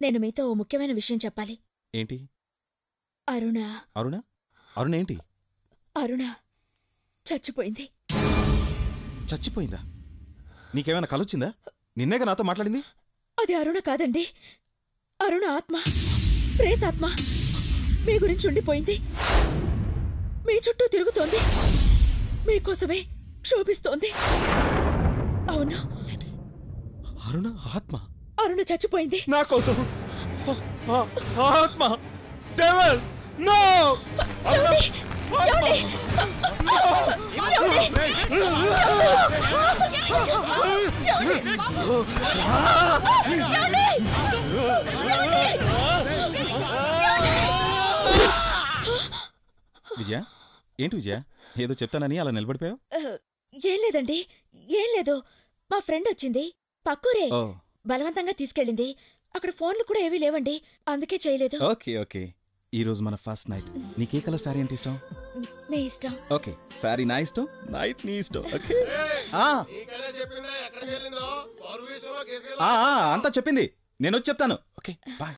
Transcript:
నేను మీతో ఓ ముఖ్యమైన విషయం చెప్పాలి. ఏంటి? అరుణ. అరుణ? అరుణ ఏంటి? అరుణ చచ్చిపోయింది. చచ్చిపోయిందా? నీకేమైనా కలొచ్చిందా? నిన్నేగా నాతో మాట్లాడింది. అది అరుణ కాదండి, అరుణ ఆత్మ, ప్రేతాత్మ. మీ గురించి ఉండిపోయింది, మీ చుట్టూ తిరుగుతోంది, మీకోసమే క్షోభిస్తోంది. అవును, అరుణ ఆత్మ? అరుణ చచ్చిపోయింది నా కోసం. ఆత్మ? డెవిల్! నో! విజయ, ఏంటి విజయ, ఏదో చెప్తానని అలా నిలబడిపోయావు? ఏం లేదండి, ఏం లేదు. మా ఫ్రెండ్ వచ్చింది, పక్కూరే, బలవంతంగా తీసుకెళ్ళింది. అక్కడ ఫోన్లు కూడా ఏవీ లేవండి, అందుకే చేయలేదు. Okay okay. ఈ రోజు మన ఫస్ట్ నైట్. నీకే కలర్ సారీ అంటే ఇష్టం? మీ ఇష్టం. ఓకే, సారీ నా ఇష్టం, నైట్ నీ ఇష్టం. ఓకే. అంతా చెప్పింది, నేను వచ్చి చెప్తాను. Okay bye.